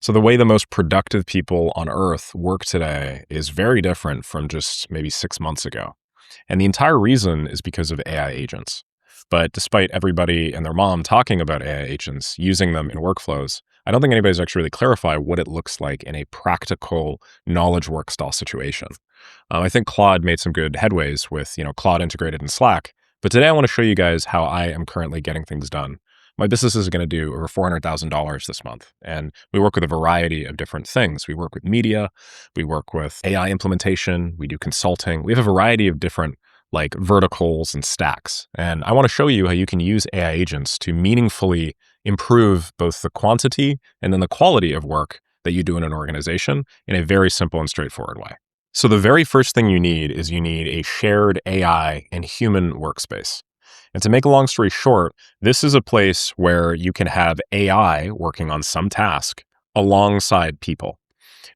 So the way the most productive people on Earth work today is very different from just maybe 6 months ago. And the entire reason is because of AI agents. But despite everybody and their mom talking about AI agents, using them in workflows, I don't think anybody's actually really clarified what it looks like in a practical knowledge work style situation. I think Claude made some good headways with, Claude integrated in Slack. But today I want to show you guys how I am currently getting things done. My business is going to do over $400,000 this month. And we work with a variety of different things. We work with media, we work with AI implementation, we do consulting. We have a variety of different verticals and stacks. And I want to show you how you can use AI agents to meaningfully improve both the quantity and then the quality of work that you do in an organization in a very simple and straightforward way. So the very first thing you need is you need a shared AI and human workspace. And to make a long story short, this is a place where you can have AI working on some task alongside people.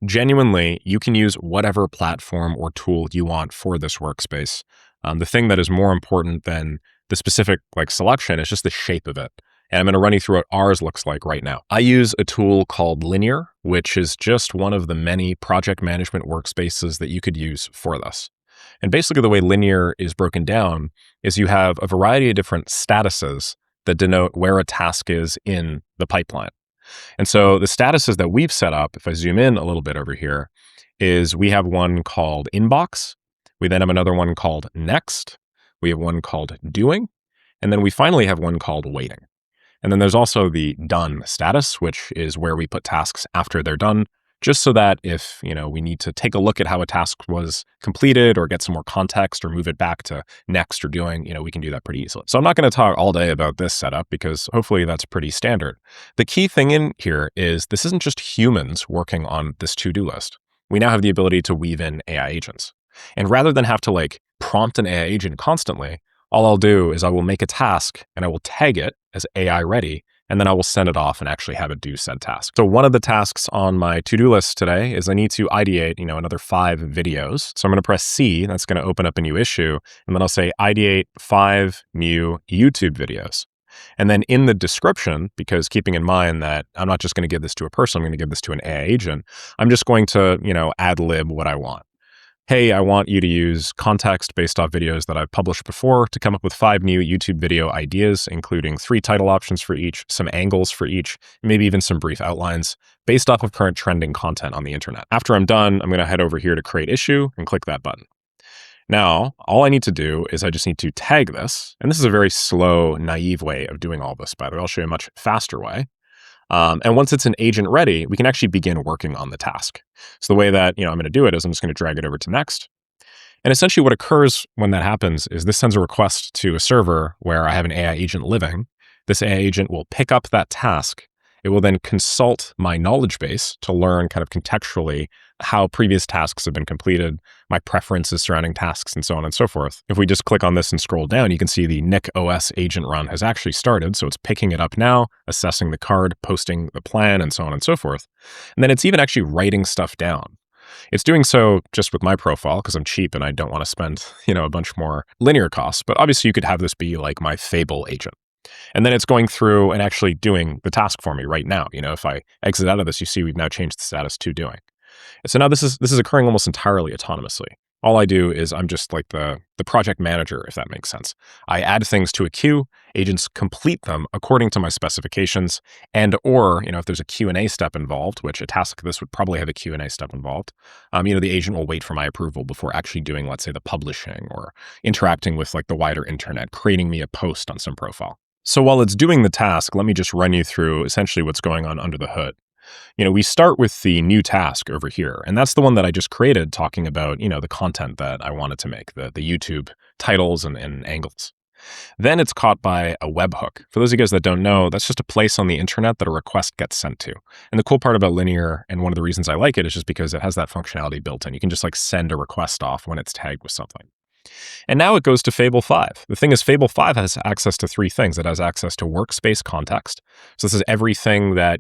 Genuinely, you can use whatever platform or tool you want for this workspace. The thing that is more important than the specific selection is just the shape of it. And I'm going to run you through what ours looks like right now. I use a tool called Linear, which is just one of the many project management workspaces that you could use for this. And basically the way Linear is broken down is you have a variety of different statuses that denote where a task is in the pipeline. And so the statuses that we've set up, if I zoom in a little bit over here, is we have one called Inbox. We then have another one called Next. We have one called Doing. And then we finally have one called Waiting. And then there's also the Done status, which is where we put tasks after they're done, just so that if, we need to take a look at how a task was completed or get some more context or move it back to next or doing, we can do that pretty easily. So I'm not going to talk all day about this setup because hopefully that's pretty standard. The key thing in here is this isn't just humans working on this to-do list. We now have the ability to weave in AI agents. And rather than have to prompt an AI agent constantly, all I'll do is I will make a task and I will tag it as AI ready, and then I will send it off and actually have it do said task. So one of the tasks on my to-do list today is I need to ideate, another 5 videos. So I'm going to press C, that's going to open up a new issue, and then I'll say ideate 5 new YouTube videos. And then in the description, because keeping in mind that I'm not just going to give this to a person, I'm going to give this to an AI agent, I'm just going to, ad lib what I want. Hey, I want you to use context based off videos that I've published before to come up with 5 new YouTube video ideas, including 3 title options for each, some angles for each, maybe even some brief outlines based off of current trending content on the internet. After I'm done, I'm going to head over here to create issue and click that button. Now, all I need to do is I just need to tag this. And this is a very slow, naive way of doing all this, by the way. I'll show you a much faster way. And once it's an agent ready, we can actually begin working on the task. So the way that I'm going to do it is I'm just going to drag it over to next. And essentially what occurs when that happens is this sends a request to a server where I have an AI agent living. This AI agent will pick up that task. It will then consult my knowledge base to learn kind of contextually how previous tasks have been completed, my preferences surrounding tasks, and so on and so forth. If we just click on this and scroll down, you can see the Nick OS agent run has actually started. So it's picking it up now, assessing the card, posting the plan, and so on and so forth. And then it's even actually writing stuff down. It's doing so just with my profile because I'm cheap and I don't want to spend, a bunch more linear costs. But obviously you could have this be like my Fable agent. And then it's going through and actually doing the task for me right now. If I exit out of this, you see we've now changed the status to doing. And so now this is occurring almost entirely autonomously. All I do is I'm just like the project manager, if that makes sense. I add things to a queue, agents complete them according to my specifications, and or, if there's a Q&A step involved, which a task like this would probably have a Q&A step involved, the agent will wait for my approval before actually doing, let's say, the publishing or interacting with the wider internet, creating me a post on some profile. So while it's doing the task, let me just run you through essentially what's going on under the hood. We start with the new task over here, and that's the one that I just created talking about, the content that I wanted to make, the YouTube titles and angles. Then it's caught by a webhook. For those of you guys that don't know, that's just a place on the internet that a request gets sent to. And the cool part about Linear, and one of the reasons I like it, is just because it has that functionality built in. You can just send a request off when it's tagged with something. And now it goes to Fable 5. The thing is, Fable 5 has access to 3 things. It has access to Workspace context. So this is everything that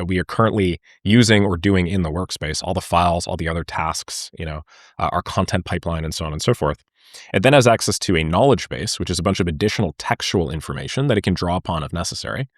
we are currently using or doing in the workspace, all the files, all the other tasks, our content pipeline, and so on and so forth. It then has access to a knowledge base, which is a bunch of additional textual information that it can draw upon if necessary.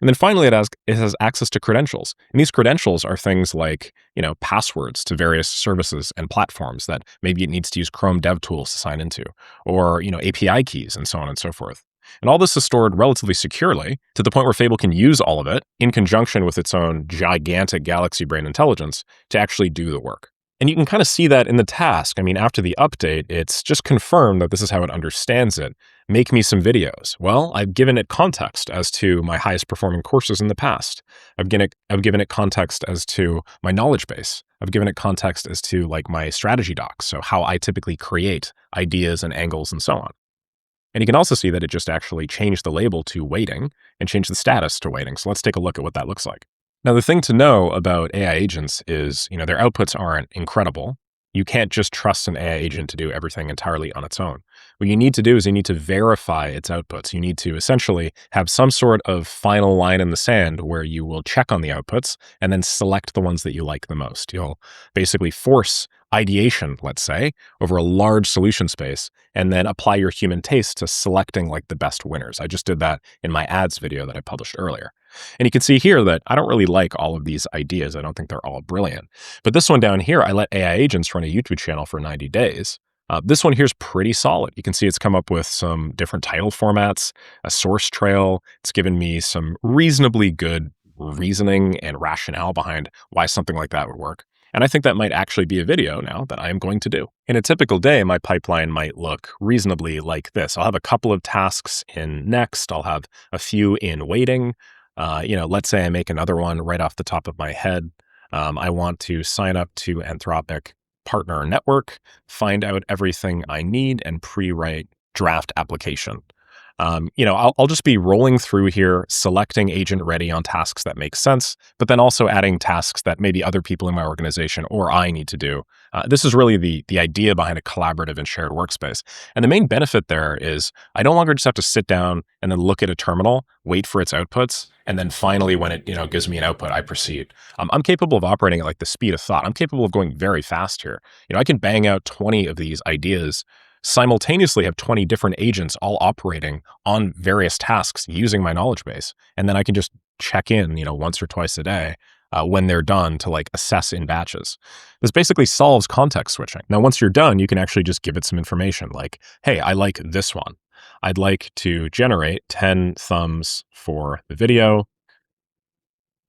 And then finally, it has access to credentials. And these credentials are things like, passwords to various services and platforms that maybe it needs to use Chrome DevTools to sign into, or, API keys and so on and so forth. And all this is stored relatively securely to the point where Fable can use all of it in conjunction with its own gigantic galaxy brain intelligence to actually do the work. And you can kind of see that in the task. I mean, after the update, it's just confirmed that this is how it understands it. Make me some videos. Well, I've given it context as to my highest performing courses in the past. I've given it context as to my knowledge base. I've given it context as to like my strategy docs. So how I typically create ideas and angles and so on. And you can also see that it just actually changed the label to waiting and changed the status to waiting. So let's take a look at what that looks like. Now, the thing to know about AI agents is, their outputs aren't incredible. You can't just trust an AI agent to do everything entirely on its own. What you need to do is you need to verify its outputs. You need to essentially have some sort of final line in the sand where you will check on the outputs and then select the ones that you like the most. You'll basically force ideation, let's say, over a large solution space, and then apply your human taste to selecting like the best winners. I just did that in my ads video that I published earlier. And you can see here that I don't really like all of these ideas. I don't think they're all brilliant. But this one down here, I let AI agents run a YouTube channel for 90 days. This one here is pretty solid. You can see it's come up with some different title formats, a source trail. It's given me some reasonably good reasoning and rationale behind why something like that would work. And I think that might actually be a video now that I am going to do. In a typical day, my pipeline might look reasonably like this. I'll have a couple of tasks in next. I'll have a few in waiting. Let's say I make another one right off the top of my head. I want to sign up to Anthropic Partner Network, find out everything I need, and pre-write draft application. I'll just be rolling through here, selecting agent ready on tasks that make sense, but then also adding tasks that maybe other people in my organization or I need to do. This is really the idea behind a collaborative and shared workspace. And the main benefit there is I no longer just have to sit down and then look at a terminal, wait for its outputs, and then finally when it gives me an output, I proceed. I'm capable of operating at like the speed of thought. I'm capable of going very fast here. I can bang out 20 of these ideas, simultaneously have 20 different agents all operating on various tasks using my knowledge base. And then I can just check in, once or twice a day when they're done to like assess in batches. This basically solves context switching. Now, once you're done, you can actually just give it some information like, hey, I like this one. I'd like to generate 10 thumbs for the video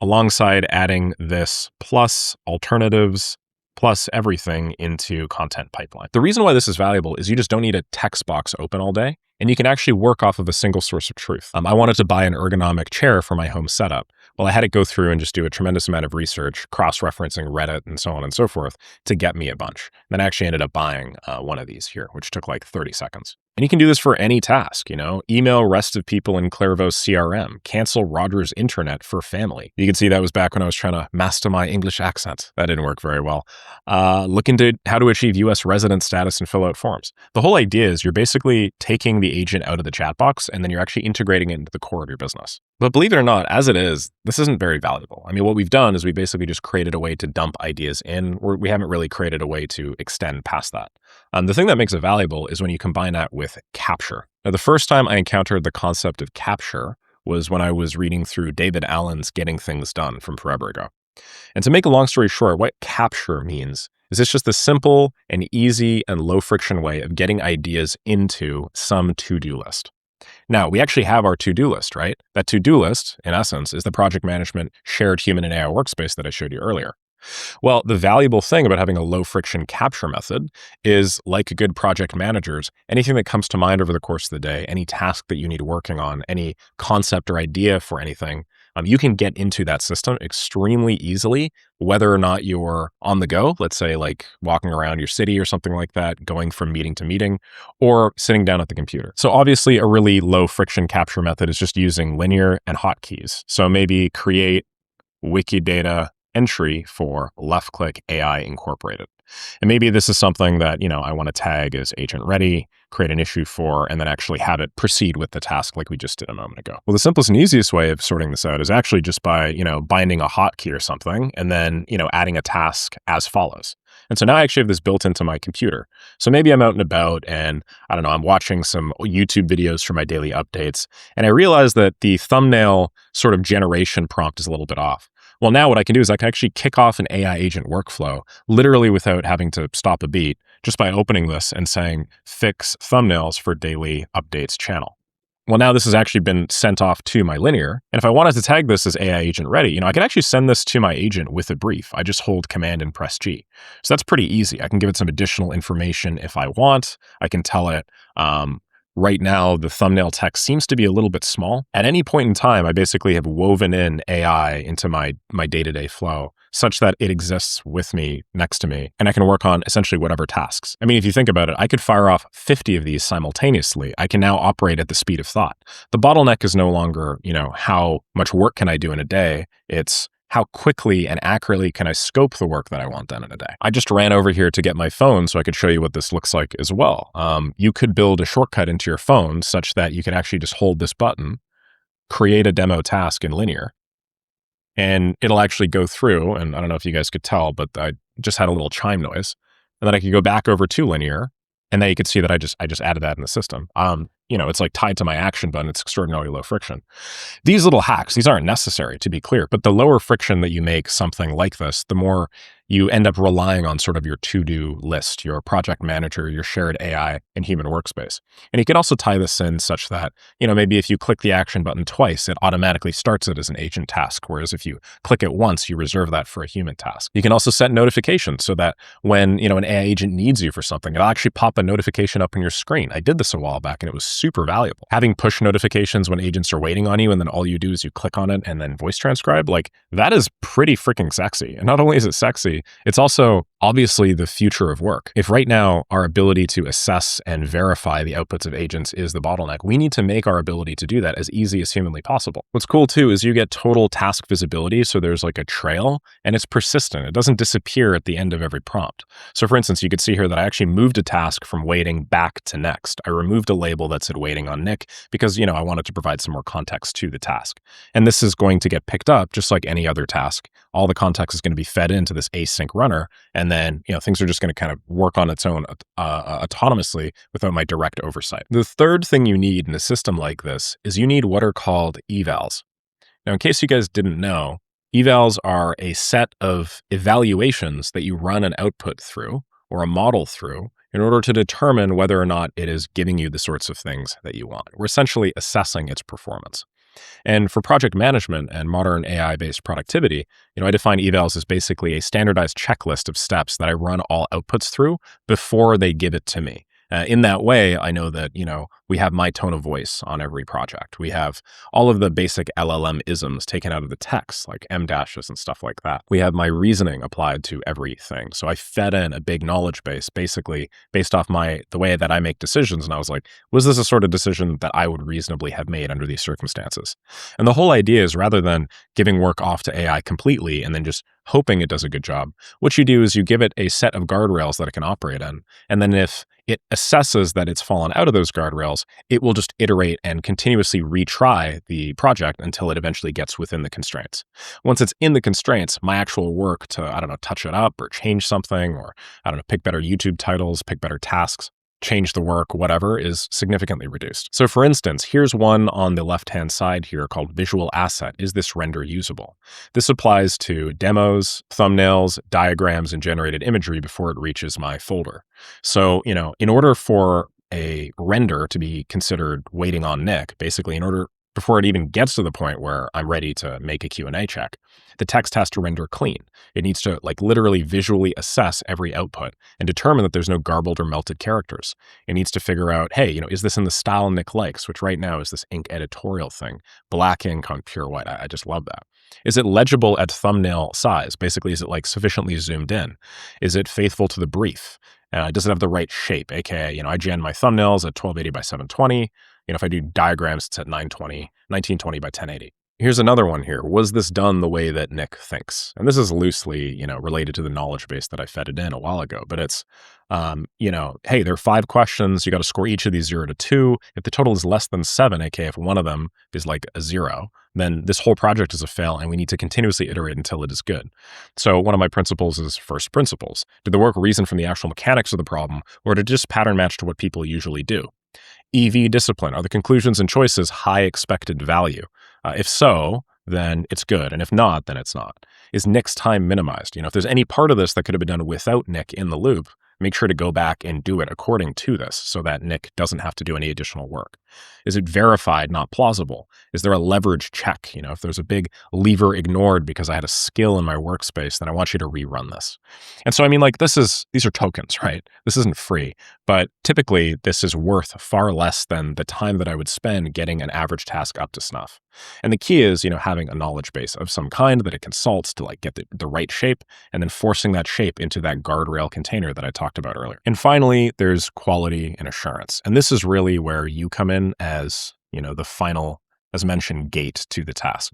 alongside adding this plus alternatives plus everything into content pipeline. The reason why this is valuable is you just don't need a text box open all day, and you can actually work off of a single source of truth. I wanted to buy an ergonomic chair for my home setup. Well, I had to go through and just do a tremendous amount of research, cross-referencing Reddit and so on and so forth to get me a bunch. Then I actually ended up buying one of these here, which took like 30 seconds. And you can do this for any task, email rest of people in Clairvaux CRM, cancel Roger's internet for family. You can see that was back when I was trying to master my English accent. That didn't work very well. Look into how to achieve US resident status and fill out forms. The whole idea is you're basically taking the agent out of the chat box and then you're actually integrating it into the core of your business. But believe it or not, as it is, this isn't very valuable. I mean, what we've done is we basically just created a way to dump ideas in. We haven't really created a way to extend past that. The thing that makes it valuable is when you combine that with capture. Now, the first time I encountered the concept of capture was when I was reading through David Allen's Getting Things Done from forever ago. And to make a long story short, what capture means is it's just a simple and easy and low friction way of getting ideas into some to-do list. Now, we actually have our to-do list, right? That to-do list, in essence, is the project management shared human and AI workspace that I showed you earlier. Well, the valuable thing about having a low-friction capture method is, like good project managers, anything that comes to mind over the course of the day, any task that you need working on, any concept or idea for anything, you can get into that system extremely easily, whether or not you're on the go, let's say like walking around your city or something like that, going from meeting to meeting, or sitting down at the computer. So obviously a really low-friction capture method is just using linear and hotkeys. So maybe create Wikidata entry for LeftClick AI Incorporated. And maybe this is something that, I want to tag as agent ready. create an issue for, and then actually have it proceed with the task like we just did a moment ago. Well, the simplest and easiest way of sorting this out is actually just by, binding a hotkey or something, and then, adding a task as follows. And so now I actually have this built into my computer. So maybe I'm out and about and I don't know, I'm watching some YouTube videos for my daily updates. And I realize that the thumbnail sort of generation prompt is a little bit off. Well, now what I can do is I can actually kick off an AI agent workflow literally without having to stop a beat, just by opening this and saying, fix thumbnails for daily updates channel. Well, now this has actually been sent off to my linear. And if I wanted to tag this as AI agent ready, I can actually send this to my agent with a brief. I just hold Command and press G. So that's pretty easy. I can give it some additional information if I want. I can tell it, right now, the thumbnail text seems to be a little bit small. At any point in time, I basically have woven in AI into my day-to-day flow such that it exists with me, next to me, and I can work on essentially whatever tasks. I mean, if you think about it, I could fire off 50 of these simultaneously. I can now operate at the speed of thought. The bottleneck is no longer, how much work can I do in a day? It's how quickly and accurately can I scope the work that I want done in a day? I just ran over here to get my phone so I could show you what this looks like as well. You could build a shortcut into your phone such that you could actually just hold this button, create a demo task in linear, and it'll actually go through, and I don't know if you guys could tell, but I just had a little chime noise. And then I could go back over to linear, and then you could see that I just added that in the system. It's like tied to my action button. It's extraordinarily low friction. These little hacks, these aren't necessary, to be clear, but the lower friction that you make something like this, the more you end up relying on sort of your to-do list, your project manager, your shared AI and human workspace. And you can also tie this in such that, maybe if you click the action button twice, it automatically starts it as an agent task. Whereas if you click it once, you reserve that for a human task. You can also set notifications so that when, an AI agent needs you for something, it'll actually pop a notification up on your screen. I did this a while back and it was super valuable. Having push notifications when agents are waiting on you, and then all you do is you click on it and then voice transcribe, like that is pretty freaking sexy. And not only is it sexy, it's also obviously the future of work. If right now our ability to assess and verify the outputs of agents is the bottleneck, we need to make our ability to do that as easy as humanly possible. What's cool too is you get total task visibility. So there's like a trail and it's persistent. It doesn't disappear at the end of every prompt. So for instance, you could see here that I actually moved a task from waiting back to next. I removed a label that said waiting on Nick because, I wanted to provide some more context to the task. And this is going to get picked up just like any other task. All the context is going to be fed into this async runner. And then, things are just going to kind of work on its own autonomously without my direct oversight. The third thing you need in a system like this is you need what are called evals. Now, in case you guys didn't know, evals are a set of evaluations that you run an output through or a model through in order to determine whether or not it is giving you the sorts of things that you want. We're essentially assessing its performance. And for project management and modern AI-based productivity, I define evals as basically a standardized checklist of steps that I run all outputs through before they give it to me. In that way, I know that, we have my tone of voice on every project. We have all of the basic LLM isms taken out of the text, like M dashes and stuff like that. We have my reasoning applied to everything. So I fed in a big knowledge base, basically based off the way that I make decisions. And I was like, was this a sort of decision that I would reasonably have made under these circumstances? And the whole idea is rather than giving work off to AI completely and then just hoping it does a good job, what you do is you give it a set of guardrails that it can operate in. And then if it assesses that it's fallen out of those guardrails, it will just iterate and continuously retry the project until it eventually gets within the constraints. Once it's in the constraints, my actual work to, touch it up or change something or, pick better YouTube titles, pick better tasks, change the work, whatever, is significantly reduced. So for instance, here's one on the left-hand side here called visual asset. Is this render usable? This applies to demos, thumbnails, diagrams, and generated imagery before it reaches my folder. So, in order for a render to be considered waiting on Nick, basically before it even gets to the point where I'm ready to make a Q&A check, the text has to render clean. It needs to literally visually assess every output and determine that there's no garbled or melted characters. It needs to figure out, hey, is this in the style Nick likes, which right now is this ink editorial thing, black ink on pure white. I just love that. Is it legible at thumbnail size? Basically, is it sufficiently zoomed in? Is it faithful to the brief? Does it have the right shape? AKA, I gen my thumbnails at 1280 by 720. If I do diagrams, it's at 1920 by 1080. Here's another one here. Was this done the way that Nick thinks? And this is loosely, related to the knowledge base that I fed it in a while ago, but it's, hey, there are 5 questions. You got to score each of these 0 to 2. If the total is less than 7, aka if one of them is like a 0, then this whole project is a fail and we need to continuously iterate until it is good. So one of my principles is first principles. Did the work reason from the actual mechanics of the problem, or did it just pattern match to what people usually do? EV discipline. Are the conclusions and choices high expected value? If so, then it's good. And if not, then it's not. Is Nick's time minimized? If there's any part of this that could have been done without Nick in the loop, make sure to go back and do it according to this so that Nick doesn't have to do any additional work. Is it verified, not plausible? Is there a leverage check? If there's a big lever ignored because I had a skill in my workspace, then I want you to rerun this. And so, these are tokens, right? This isn't free, but typically this is worth far less than the time that I would spend getting an average task up to snuff. And the key is, having a knowledge base of some kind that it consults to get the right shape, and then forcing that shape into that guardrail container that I talked about earlier. And finally, there's quality and assurance. And this is really where you come in as, the final, as mentioned, gate to the task.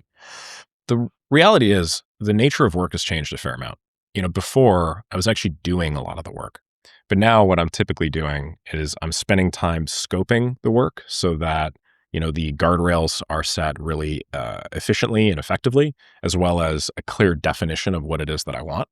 The reality is the nature of work has changed a fair amount. Before I was actually doing a lot of the work, but now what I'm typically doing is I'm spending time scoping the work so that the guardrails are set really efficiently and effectively, as well as a clear definition of what it is that I want.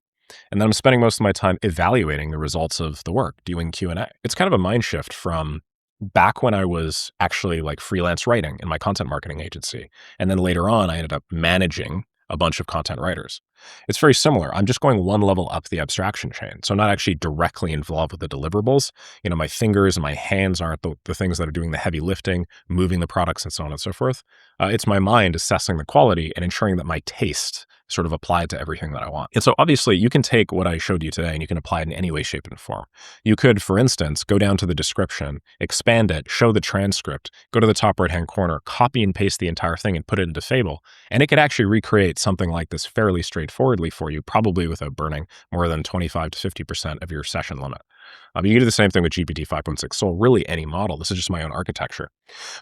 And then I'm spending most of my time evaluating the results of the work, doing Q&A. It's kind of a mind shift from back when I was actually freelance writing in my content marketing agency. And then later on, I ended up managing a bunch of content writers. It's very similar. I'm just going one level up the abstraction chain. So I'm not actually directly involved with the deliverables. My fingers and my hands aren't the things that are doing the heavy lifting, moving the products and so on and so forth. It's my mind assessing the quality and ensuring that my taste sort of applied to everything that I want. And so obviously you can take what I showed you today and you can apply it in any way, shape, and form. You could, for instance, go down to the description, expand it, show the transcript, go to the top right-hand corner, copy and paste the entire thing and put it into Fable. And it could actually recreate something like this fairly straightforwardly for you, probably without burning more than 25 to 50% of your session limit. You can do the same thing with GPT 5.6 Soul, really any model. This is just my own architecture.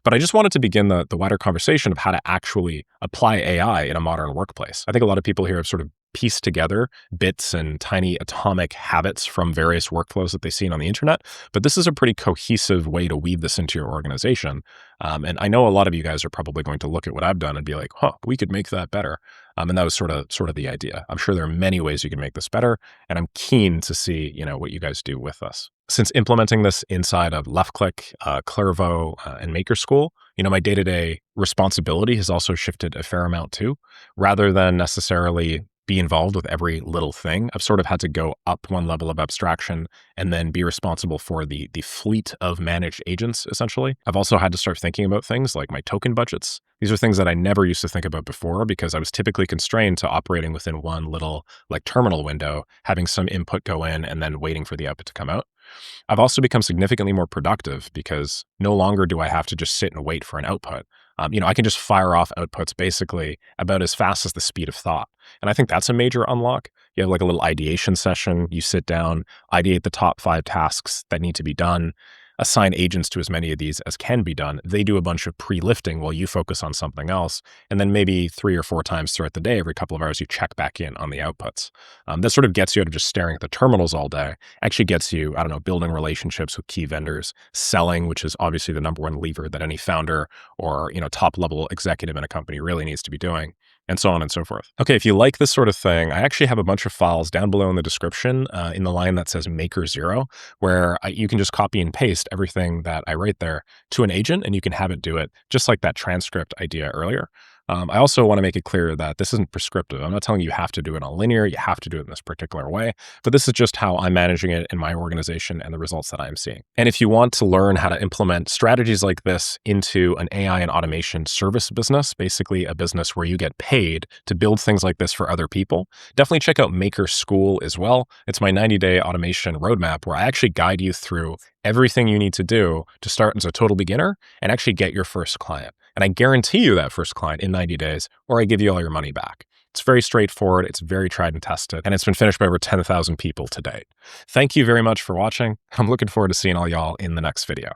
But I just wanted to begin the wider conversation of how to actually apply AI in a modern workplace. I think a lot of people here have sort of pieced together bits and tiny atomic habits from various workflows that they've seen on the internet, but this is a pretty cohesive way to weave this into your organization. And I know a lot of you guys are probably going to look at what I've done and be like, we could make that better. And that was sort of the idea. I'm sure there are many ways you can make this better, and I'm keen to see, what you guys do with this. Since implementing this inside of LeftClick, Clairvo, and Maker School, my day-to-day responsibility has also shifted a fair amount too. Rather than necessarily be involved with every little thing, I've sort of had to go up one level of abstraction and then be responsible for the fleet of managed agents, essentially. I've also had to start thinking about things like my token budgets. These are things that I never used to think about before because I was typically constrained to operating within one little terminal window, having some input go in and then waiting for the output to come out. I've also become significantly more productive because no longer do I have to just sit and wait for an output. I can just fire off outputs basically about as fast as the speed of thought. And I think that's a major unlock. You have a little ideation session, you sit down, ideate the top 5 tasks that need to be done, assign agents to as many of these as can be done. They do a bunch of pre-lifting while you focus on something else. And then maybe 3 or 4 times throughout the day, every couple of hours, you check back in on the outputs. That sort of gets you out of just staring at the terminals all day. Actually gets you, building relationships with key vendors, selling, which is obviously the number one lever that any founder or, top level executive in a company really needs to be doing, and so on and so forth. Okay, if you like this sort of thing, I actually have a bunch of files down below in the description in the line that says Maker 0, where you can just copy and paste everything that I write there to an agent, and you can have it do it just like that transcript idea earlier. I also want to make it clear that this isn't prescriptive. I'm not telling you have to do it on linear, you have to do it in this particular way, but this is just how I'm managing it in my organization and the results that I'm seeing. And if you want to learn how to implement strategies like this into an AI and automation service business, basically a business where you get paid to build things like this for other people, definitely check out Maker School as well. It's my 90-day automation roadmap where I actually guide you through everything you need to do to start as a total beginner and actually get your first client. And I guarantee you that first client in 90 days, or I give you all your money back. It's very straightforward, it's very tried and tested, and it's been finished by over 10,000 people to date. Thank you very much for watching. I'm looking forward to seeing all y'all in the next video.